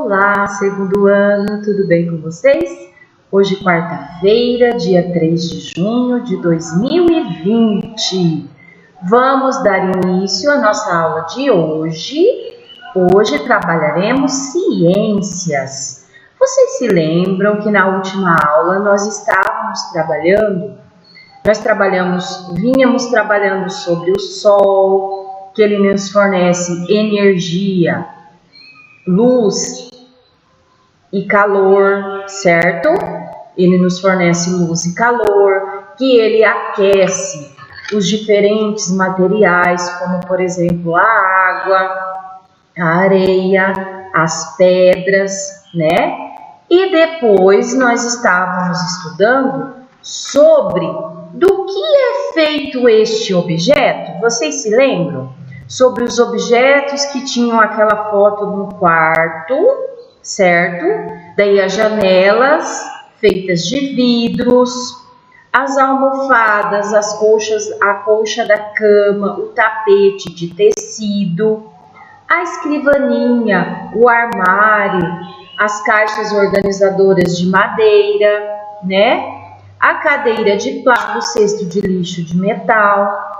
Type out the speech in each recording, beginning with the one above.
Olá, segundo ano, tudo bem com vocês? Hoje, quarta-feira, dia 3 de junho de 2020. Vamos dar início à nossa aula de hoje. Hoje trabalharemos ciências. Vocês se lembram que na última aula vínhamos trabalhando sobre o Sol, que ele nos fornece energia, luz e calor, certo? Ele nos fornece luz e calor, que ele aquece os diferentes materiais, como por exemplo a água, a areia, as pedras, né? E depois nós estávamos estudando sobre do que é feito este objeto. Vocês se lembram? Sobre os objetos que tinham aquela foto no quarto, certo? Daí as janelas feitas de vidros, as almofadas, a colcha da cama, o tapete de tecido, a escrivaninha, o armário, as caixas organizadoras de madeira, né? A cadeira de plástico, o cesto de lixo de metal.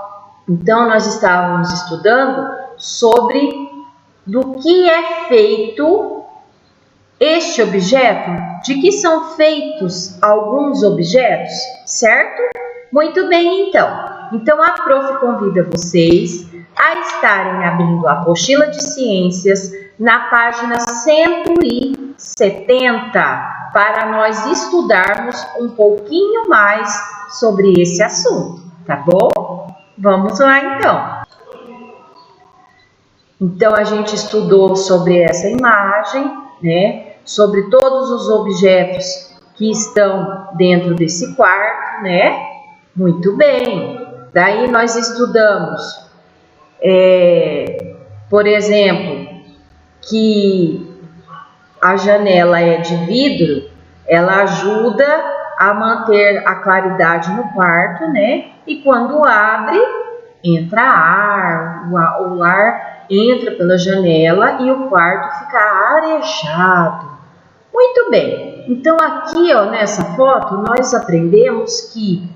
Então, nós estávamos estudando sobre do que é feito este objeto, de que são feitos alguns objetos, certo? Muito bem, então. Então, a prof convida vocês a estarem abrindo a apostila de ciências na página 170 para nós estudarmos um pouquinho mais sobre esse assunto, tá bom? Vamos lá, então. Então, a gente estudou sobre essa imagem, né? Sobre todos os objetos que estão dentro desse quarto, né? Muito bem. Daí, nós estudamos, por exemplo, que a janela é de vidro, ela ajuda a manter a claridade no quarto, né? E quando abre, entra ar, o ar entra pela janela e o quarto fica arejado. Muito bem. Então aqui, ó, nessa foto, nós aprendemos que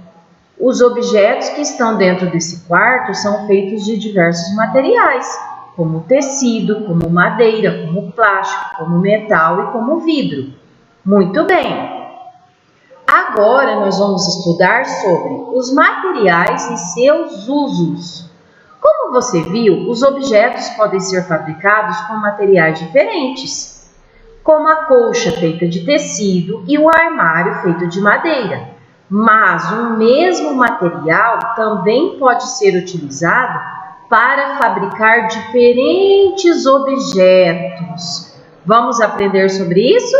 os objetos que estão dentro desse quarto são feitos de diversos materiais, como tecido, como madeira, como plástico, como metal e como vidro. Muito bem. Agora nós vamos estudar sobre os materiais e seus usos. Como você viu, os objetos podem ser fabricados com materiais diferentes, como a colcha feita de tecido e o armário feito de madeira. Mas o mesmo material também pode ser utilizado para fabricar diferentes objetos. Vamos aprender sobre isso?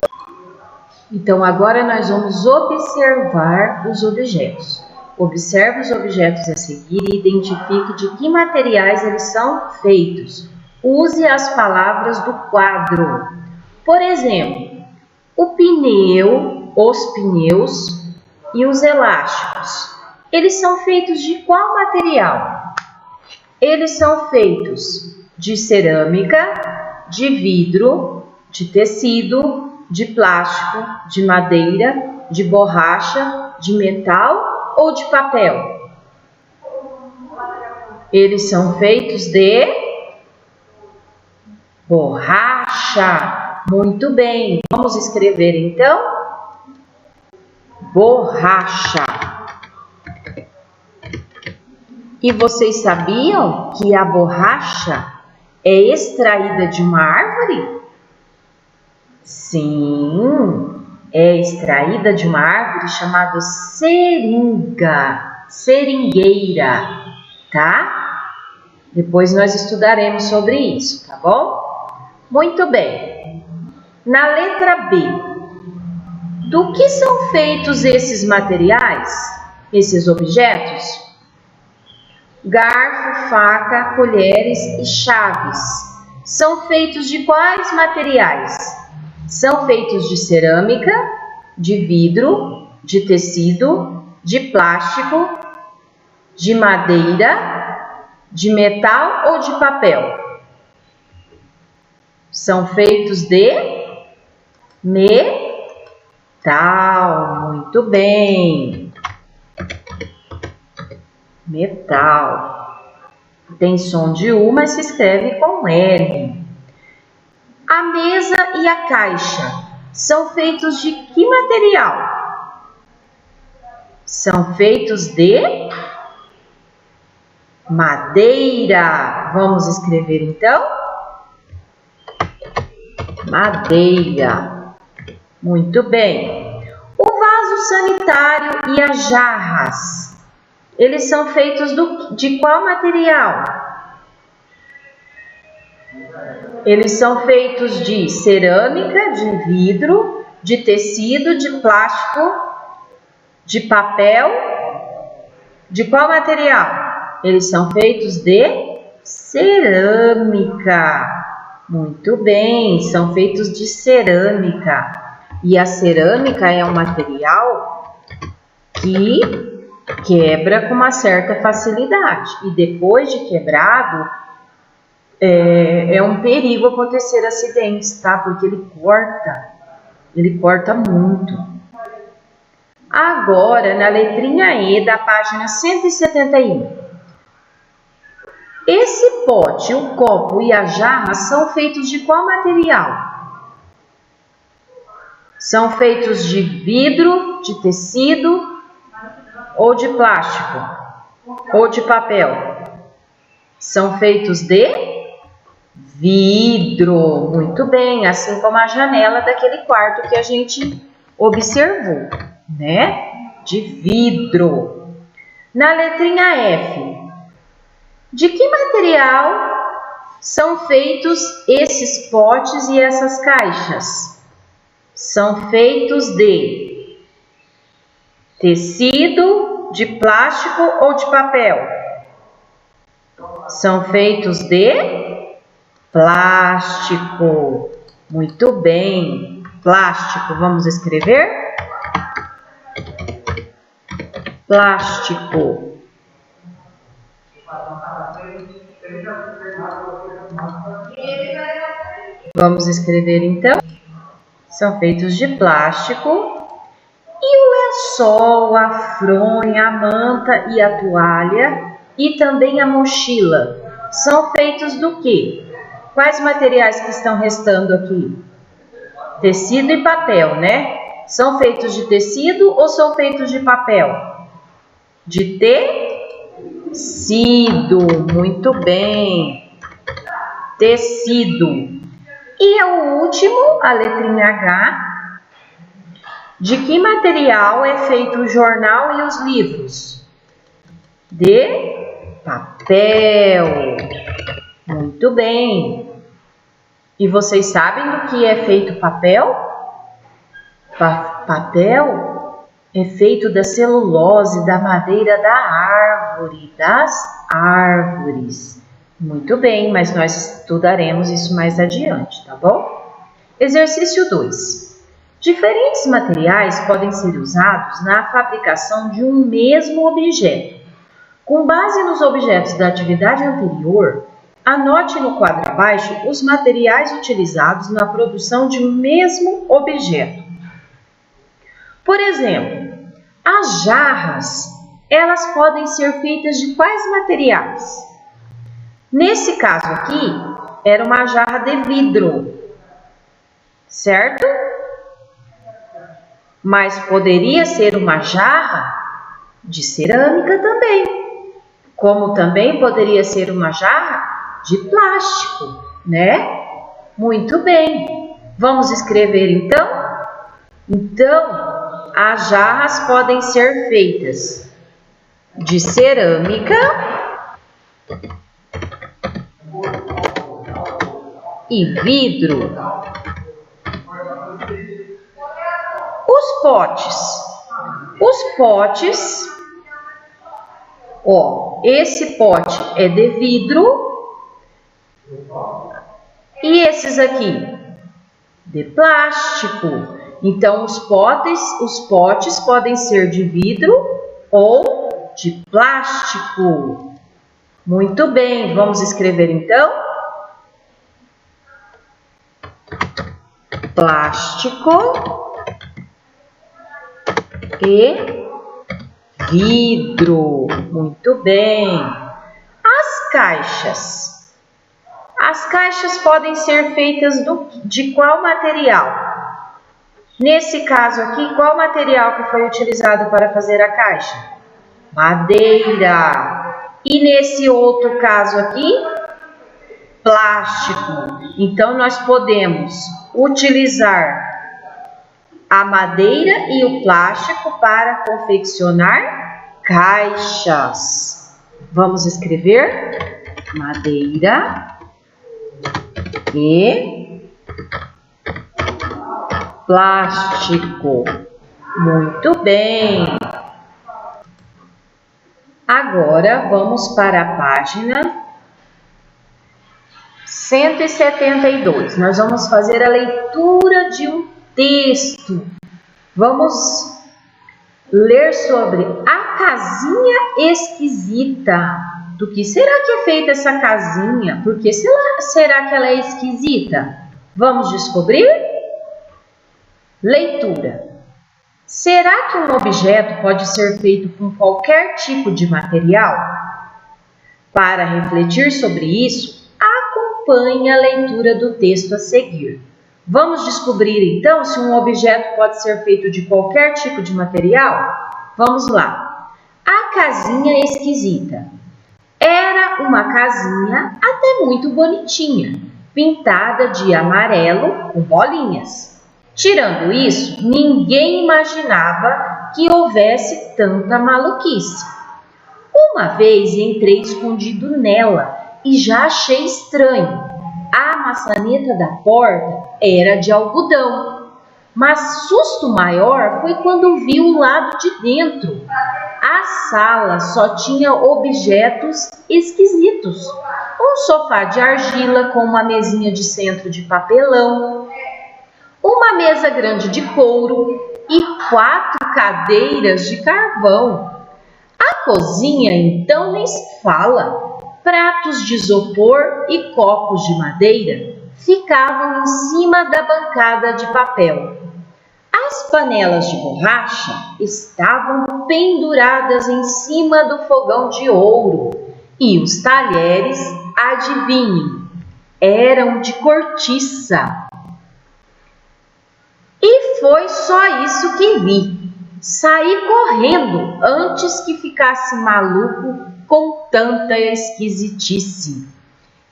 Então, agora nós vamos observar os objetos. Observe os objetos a seguir e identifique de que materiais eles são feitos. Use as palavras do quadro. Por exemplo, o pneu, os pneus e os elásticos. Eles são feitos de qual material? Eles são feitos de cerâmica, de vidro, de tecido, de plástico, de madeira, de borracha, de metal ou de papel? Eles são feitos de borracha. Muito bem. Vamos escrever então? Borracha. E vocês sabiam que a borracha é extraída de uma árvore? Sim, é extraída de uma árvore chamada seringueira, tá? Depois nós estudaremos sobre isso, tá bom? Muito bem. Na letra B, do que são feitos esses materiais, esses objetos? Garfo, faca, colheres e chaves. São feitos de quais materiais? São feitos de cerâmica, de vidro, de tecido, de plástico, de madeira, de metal ou de papel? São feitos de Metal, muito bem. Metal. Tem som de U, mas se escreve com L. A mesa e a caixa são feitos de que material? São feitos de madeira. Vamos escrever então? Madeira. Muito bem. O vaso sanitário e as jarras, eles são feitos de qual material? Eles são feitos de cerâmica, de vidro, de tecido, de plástico, de papel. De qual material? Eles são feitos de cerâmica. Muito bem, são feitos de cerâmica. E a cerâmica é um material que quebra com uma certa facilidade. E depois de quebrado, é um perigo acontecer acidentes, tá? Porque ele corta muito. Agora, na letrinha E da página 171. Esse pote, o copo e a jarra são feitos de qual material? São feitos de vidro, de tecido ou de plástico? Ou de papel? São feitos de vidro. Muito bem, assim como a janela daquele quarto que a gente observou, né? De vidro. Na letrinha F, de que material são feitos esses potes e essas caixas? São feitos de tecido, de plástico ou de papel? São feitos de plástico. Muito bem. Plástico, vamos escrever? Plástico. Vamos escrever então? São feitos de plástico. E o lençol, a fronha, a manta e a toalha e também a mochila são feitos do quê? Quais materiais que estão restando aqui? Tecido e papel, né? São feitos de tecido ou são feitos de papel? De tecido, muito bem. Tecido. E o último, a letrinha H. De que material é feito o jornal e os livros? De papel. Muito bem. E vocês sabem do que é feito papel? Papel é feito da celulose, da madeira da árvore, das árvores. Muito bem, mas nós estudaremos isso mais adiante, tá bom? Exercício 2. Diferentes materiais podem ser usados na fabricação de um mesmo objeto. Com base nos objetos da atividade anterior, anote no quadro abaixo os materiais utilizados na produção de um mesmo objeto. Por exemplo, as jarras, elas podem ser feitas de quais materiais? Nesse caso aqui, era uma jarra de vidro, certo? Mas poderia ser uma jarra de cerâmica também, como também poderia ser uma jarra de plástico, né? Muito bem. Vamos escrever então? Então, as jarras podem ser feitas de cerâmica e vidro. Os potes, ó, esse pote é de vidro e esses aqui de plástico. Então, os potes podem ser de vidro ou de plástico. Muito bem, vamos escrever então? plástico e vidro. Muito bem. As caixas. As caixas podem ser feitas de qual material? Nesse caso aqui, qual material que foi utilizado para fazer a caixa? Madeira. E nesse outro caso aqui, plástico. Então, nós podemos utilizar a madeira e o plástico para confeccionar caixas. Vamos escrever madeira e plástico. Muito bem. Agora vamos para a página 172. Nós vamos fazer a leitura de um texto. Vamos ler sobre a casinha esquisita. Do que será que é feita essa casinha? Por que será que ela é esquisita? Vamos descobrir? Leitura. Será que um objeto pode ser feito com qualquer tipo de material? Para refletir sobre isso, acompanhe a leitura do texto a seguir. Vamos descobrir então se um objeto pode ser feito de qualquer tipo de material? Vamos lá. A casinha esquisita. Era uma casinha até muito bonitinha, pintada de amarelo com bolinhas. Tirando isso, ninguém imaginava que houvesse tanta maluquice. Uma vez entrei escondido nela e já achei estranho. A maçaneta da porta era de algodão, mas susto maior foi quando vi o lado de dentro. A sala só tinha objetos esquisitos. Um sofá de argila com uma mesinha de centro de papelão, uma mesa grande de couro e 4 cadeiras de carvão. A cozinha então nem se fala. Pratos de isopor e copos de madeira ficavam em cima da bancada de papel. As panelas de borracha estavam penduradas em cima do fogão de ouro e os talheres, adivinhem, eram de cortiça. E foi só isso que vi. Saí correndo antes que ficasse maluco com tanta esquisitice.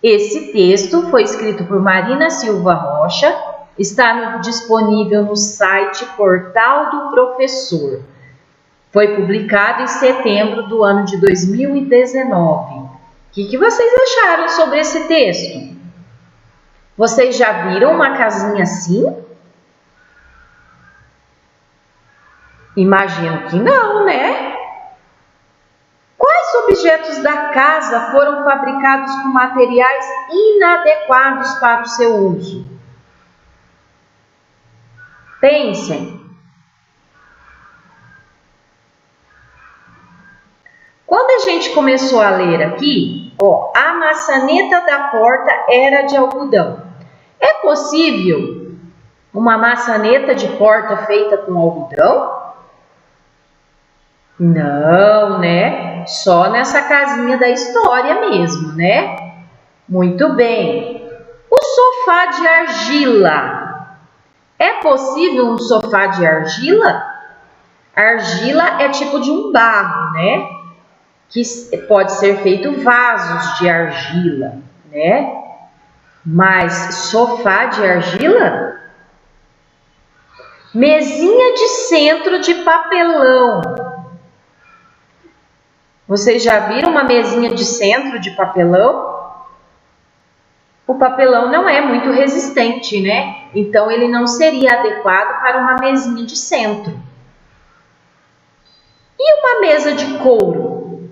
Esse texto foi escrito por Marina Silva Rocha, está disponível no site Portal do Professor. Foi publicado em setembro do ano de 2019. O que vocês acharam sobre esse texto? Vocês já viram uma casinha assim? Imagino que não, né? Quais objetos da casa foram fabricados com materiais inadequados para o seu uso? Pensem. Quando a gente começou a ler aqui, a maçaneta da porta era de algodão. É possível uma maçaneta de porta feita com algodão? Não, né? Só nessa casinha da história mesmo, né? Muito bem. O sofá de argila. É possível um sofá de argila? Argila é tipo de um barro, né? Que pode ser feito vasos de argila, né? Mas sofá de argila? Mesinha de centro de papelão. Vocês já viram uma mesinha de centro de papelão? O papelão não é muito resistente, né? Então, ele não seria adequado para uma mesinha de centro. E uma mesa de couro?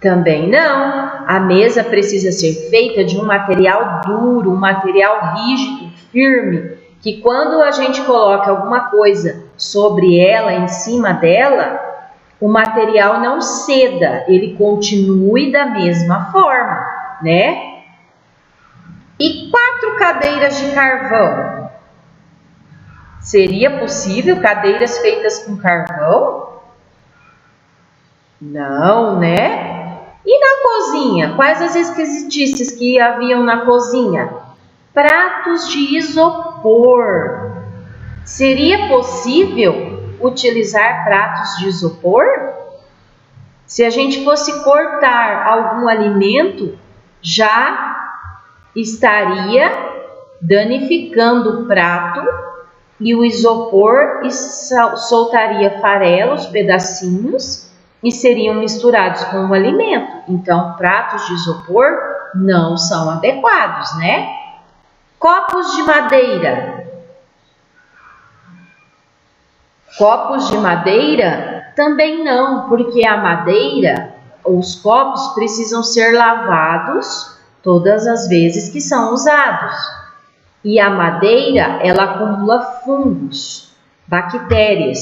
Também não. A mesa precisa ser feita de um material duro, um material rígido, firme, que quando a gente coloca alguma coisa sobre ela, em cima dela, o material não ceda, ele continue da mesma forma, né? E 4 cadeiras de carvão. Seria possível cadeiras feitas com carvão? Não, né? E na cozinha? Quais as esquisitices que haviam na cozinha? Pratos de isopor. Seria possível utilizar pratos de isopor? Se a gente fosse cortar algum alimento, já estaria danificando o prato e o isopor soltaria farelos, pedacinhos e seriam misturados com o alimento. Então, pratos de isopor não são adequados, né? Copos de madeira. Copos de madeira também não, porque a madeira, os copos precisam ser lavados todas as vezes que são usados. E a madeira, ela acumula fungos, bactérias.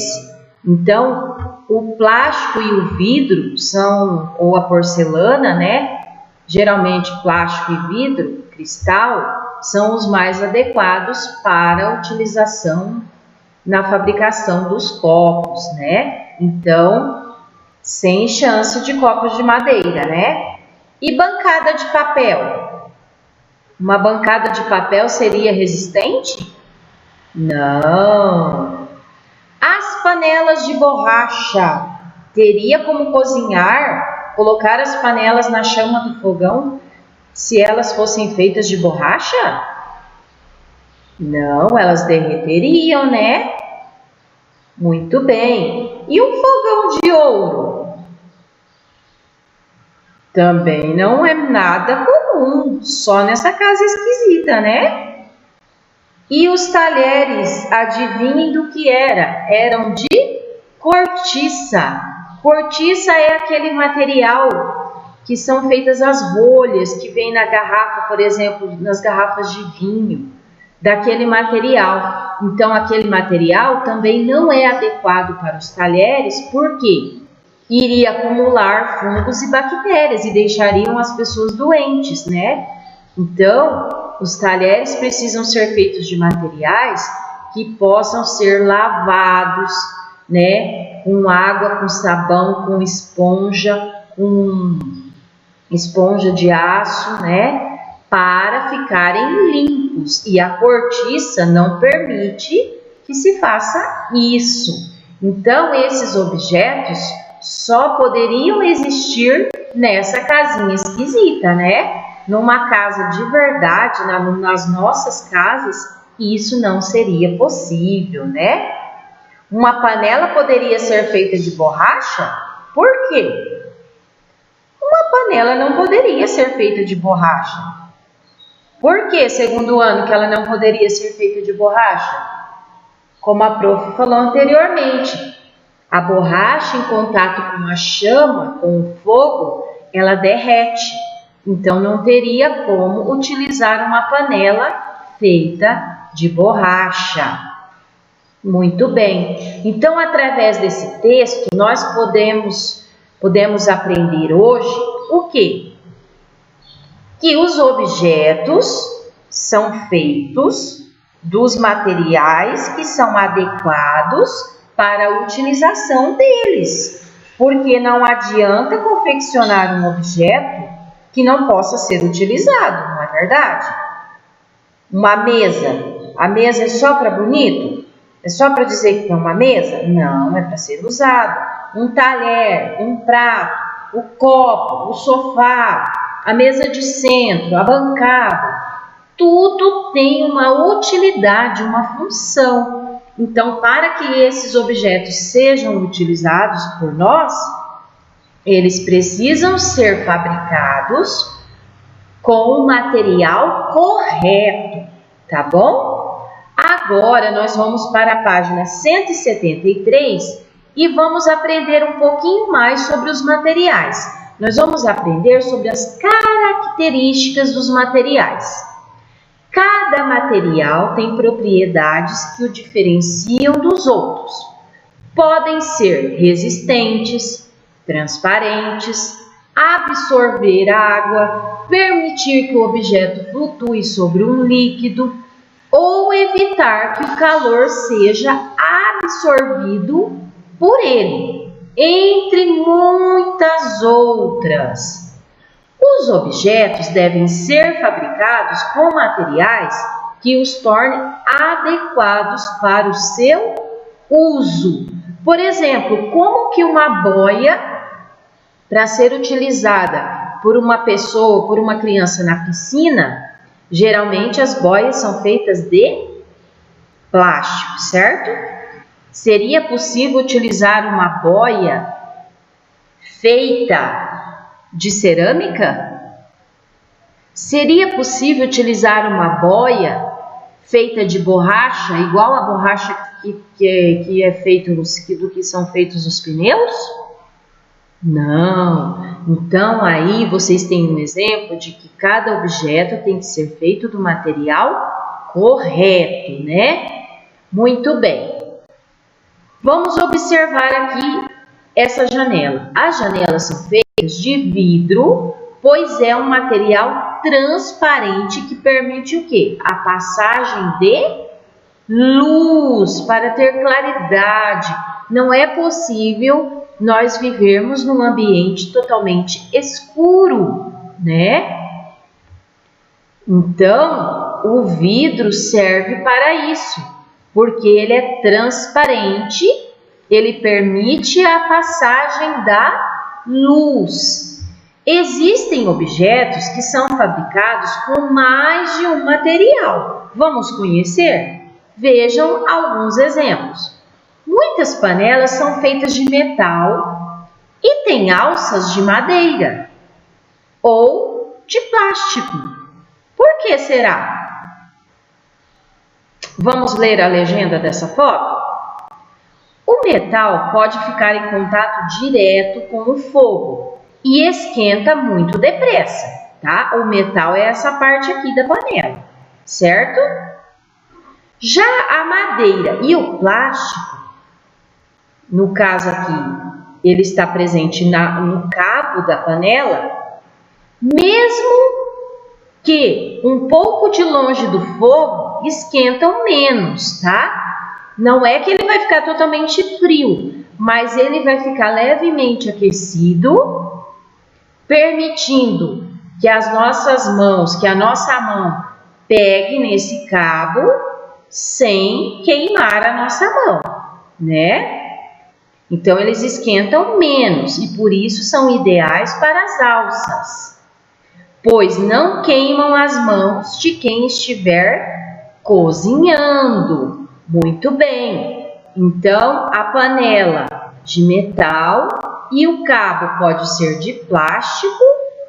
Então, o plástico e o vidro ou a porcelana, né? Geralmente plástico e vidro, cristal, são os mais adequados para a utilização na fabricação dos copos, né? Então, sem chance de copos de madeira, né? E bancada de papel? Uma bancada de papel seria resistente? Não. As panelas de borracha, teria como cozinhar, colocar as panelas na chama do fogão se elas fossem feitas de borracha? Não, elas derreteriam, né? Muito bem. E um fogão de ouro? Também não é nada comum, só nessa casa esquisita, né? E os talheres, adivinhem do que era? Eram de cortiça. Cortiça é aquele material que são feitas as rolhas que vem na garrafa, por exemplo, nas garrafas de vinho, daquele material. Então, aquele material também não é adequado para os talheres, porque iria acumular fungos e bactérias e deixariam as pessoas doentes, né? Então, os talheres precisam ser feitos de materiais que possam ser lavados, né? Com água, com sabão, com esponja de aço, né? Para ficarem limpos. E a cortiça não permite que se faça isso. Então, esses objetos só poderiam existir nessa casinha esquisita, né? Numa casa de verdade, nas nossas casas, isso não seria possível, né? Uma panela poderia ser feita de borracha? Por quê? Uma panela não poderia ser feita de borracha. Por que, segundo ano, que ela não poderia ser feita de borracha? Como a prof falou anteriormente, a borracha em contato com a chama, com o fogo, ela derrete. Então, não teria como utilizar uma panela feita de borracha. Muito bem. Então, através desse texto, nós podemos aprender hoje o quê? Que os objetos são feitos dos materiais que são adequados para a utilização deles. Porque não adianta confeccionar um objeto que não possa ser utilizado, não é verdade? Uma mesa, a mesa é só para bonito? É só para dizer que tem uma mesa? Não, é para ser usado. Um talher, um prato, o copo, o sofá, a mesa de centro, a bancada, tudo tem uma utilidade, uma função. Então, para que esses objetos sejam utilizados por nós, eles precisam ser fabricados com o material correto, tá bom? Agora, nós vamos para a página 173 e vamos aprender um pouquinho mais sobre os materiais. Nós vamos aprender sobre as características dos materiais. Cada material tem propriedades que o diferenciam dos outros. Podem ser resistentes, transparentes, absorver água, permitir que o objeto flutue sobre um líquido, ou evitar que o calor seja absorvido por ele, entre muitas outras. Os objetos devem ser fabricados com materiais que os tornem adequados para o seu uso. Por exemplo, como que uma boia, para ser utilizada por uma pessoa, por uma criança na piscina, geralmente as boias são feitas de plástico, certo? Seria possível utilizar uma boia feita de cerâmica? Seria possível utilizar uma boia feita de borracha, igual a borracha que é feito do que são feitos os pneus? Não. Então aí vocês têm um exemplo de que cada objeto tem que ser feito do material correto, né? Muito bem. Vamos observar aqui essa janela. As janelas são feitas de vidro, pois é um material transparente que permite o quê? A passagem de luz, para ter claridade. Não é possível nós vivermos num ambiente totalmente escuro, né? Então, o vidro serve para isso, porque ele é transparente, ele permite a passagem da luz. Existem objetos que são fabricados com mais de um material. Vamos conhecer? Vejam alguns exemplos. Muitas panelas são feitas de metal e têm alças de madeira ou de plástico. Por que será? Vamos ler a legenda dessa foto? O metal pode ficar em contato direto com o fogo e esquenta muito depressa, tá? O metal é essa parte aqui da panela, certo? Já a madeira e o plástico, no caso aqui, ele está presente no cabo da panela, mesmo que um pouco de longe do fogo, esquentam menos, tá? Não é que ele vai ficar totalmente frio, mas ele vai ficar levemente aquecido, permitindo que as nossas mãos, que a nossa mão pegue nesse cabo sem queimar a nossa mão, né? Então, eles esquentam menos e por isso são ideais para as alças, pois não queimam as mãos de quem estiver cozinhando. Muito bem, então a panela de metal e o cabo pode ser de plástico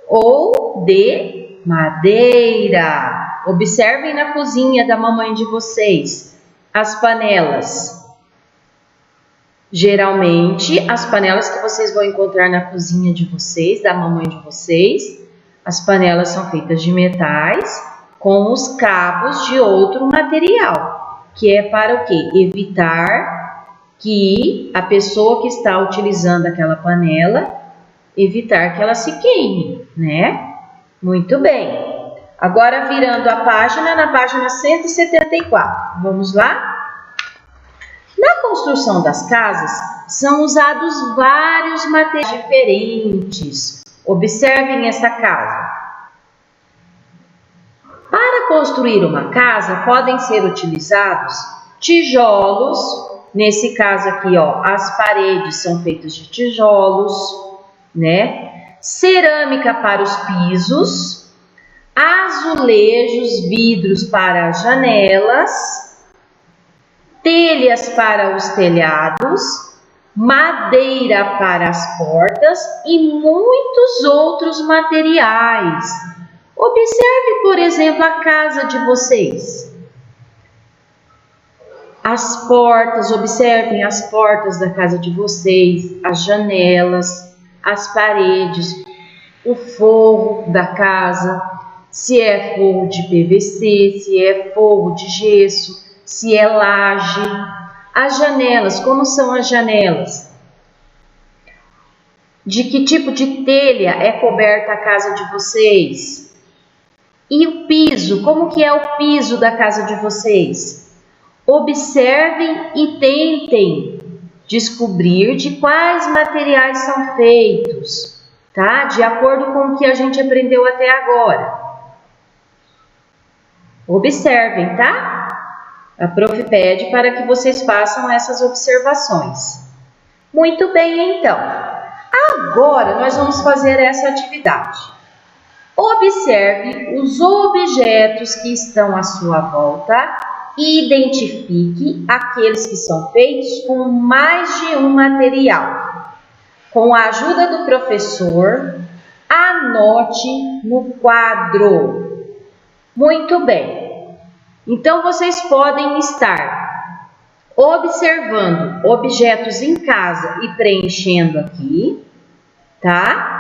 ou de madeira. Observem na cozinha da mamãe de vocês as panelas. Geralmente, as panelas que vocês vão encontrar na cozinha de vocês, da mamãe de vocês, as panelas são feitas de metais com os cabos de outro material, que é para o quê? Evitar que a pessoa que está utilizando aquela panela, evitar que ela se queime, né? Muito bem. Agora, virando a página, na página 174. Vamos lá? Na construção das casas, são usados vários materiais diferentes. Observem essa casa. Para construir uma casa, podem ser utilizados tijolos. Nesse caso aqui, ó, as paredes são feitas de tijolos, né? Cerâmica para os pisos, azulejos, vidros para as janelas, telhas para os telhados, madeira para as portas e muitos outros materiais. Observe, por exemplo, a casa de vocês. As portas, observem as portas da casa de vocês, as janelas, as paredes, o forro da casa, se é forro de PVC, se é forro de gesso, se é laje. As janelas, como são as janelas? De que tipo de telha é coberta a casa de vocês? E o piso, como que é o piso da casa de vocês? Observem e tentem descobrir de quais materiais são feitos, tá? De acordo com o que a gente aprendeu até agora. Observem, tá? A prof pede para que vocês façam essas observações. Muito bem, então. Agora nós vamos fazer essa atividade. Observe os objetos que estão à sua volta e identifique aqueles que são feitos com mais de um material. Com a ajuda do professor, anote no quadro. Muito bem. Então, vocês podem estar observando objetos em casa e preenchendo aqui, tá?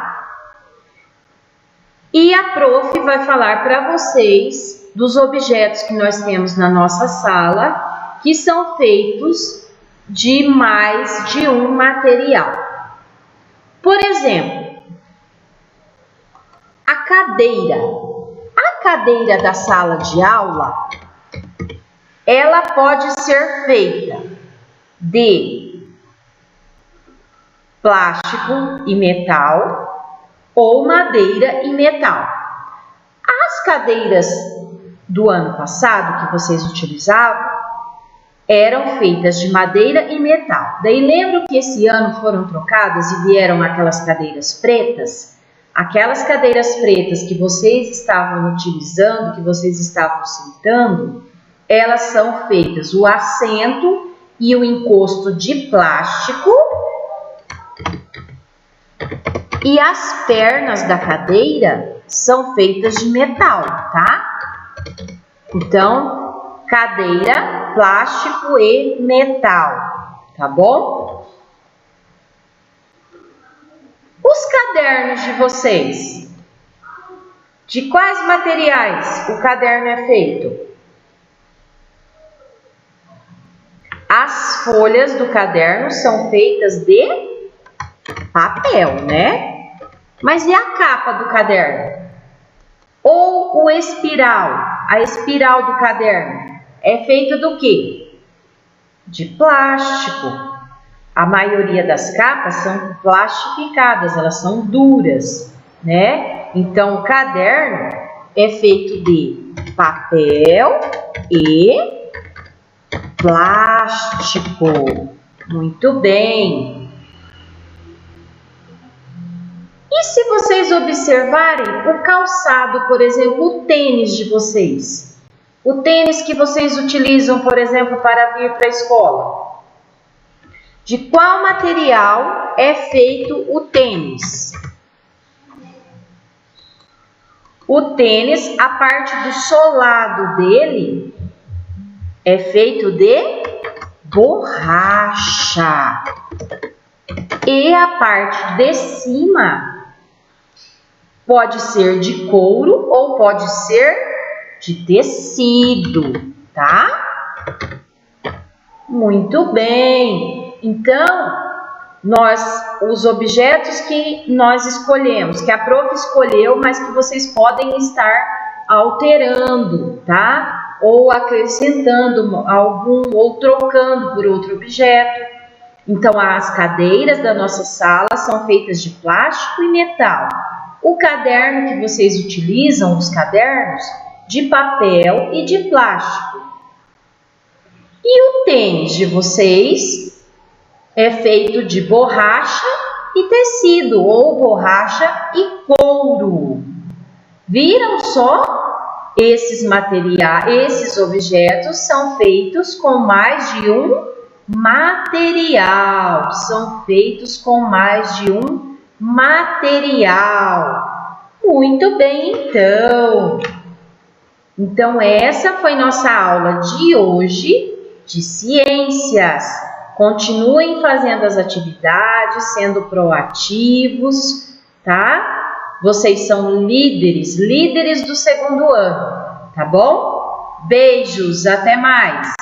E a prof vai falar para vocês dos objetos que nós temos na nossa sala, que são feitos de mais de um material. Por exemplo, a cadeira. A cadeira da sala de aula, ela pode ser feita de plástico e metal, ou madeira e metal. As cadeiras do ano passado que vocês utilizavam eram feitas de madeira e metal. Daí lembro que esse ano foram trocadas e vieram aquelas cadeiras pretas? Aquelas cadeiras pretas que vocês estavam utilizando, que vocês estavam sentando, elas são feitas o assento e o encosto de plástico. E as pernas da cadeira são feitas de metal, tá? Então, cadeira, plástico e metal, tá bom? Os cadernos de vocês, de quais materiais o caderno é feito? As folhas do caderno são feitas de papel, né? Mas e a capa do caderno? Ou o espiral? A espiral do caderno é feita do quê? De plástico. A maioria das capas são plastificadas, elas são duras, né? Então, o caderno é feito de papel e plástico. Muito bem. E se vocês observarem o calçado, por exemplo, o tênis de vocês? O tênis que vocês utilizam, por exemplo, para vir para a escola. De qual material é feito o tênis? O tênis, a parte do solado dele é feito de borracha. E a parte de cima pode ser de couro ou pode ser de tecido, tá? Muito bem. Então, os objetos que nós escolhemos, que a prof escolheu, mas que vocês podem estar alterando, tá? Ou acrescentando algum, ou trocando por outro objeto. Então, as cadeiras da nossa sala são feitas de plástico e metal. O caderno que vocês utilizam, os cadernos, de papel e de plástico. E o tênis de vocês é feito de borracha e tecido, ou borracha e couro. Viram só? Esses materiais, esses objetos são feitos com mais de um material. São feitos com mais de um material. Muito bem, então. Então, essa foi nossa aula de hoje de ciências. Continuem fazendo as atividades, sendo proativos, tá? Vocês são líderes do segundo ano, tá bom? Beijos, até mais!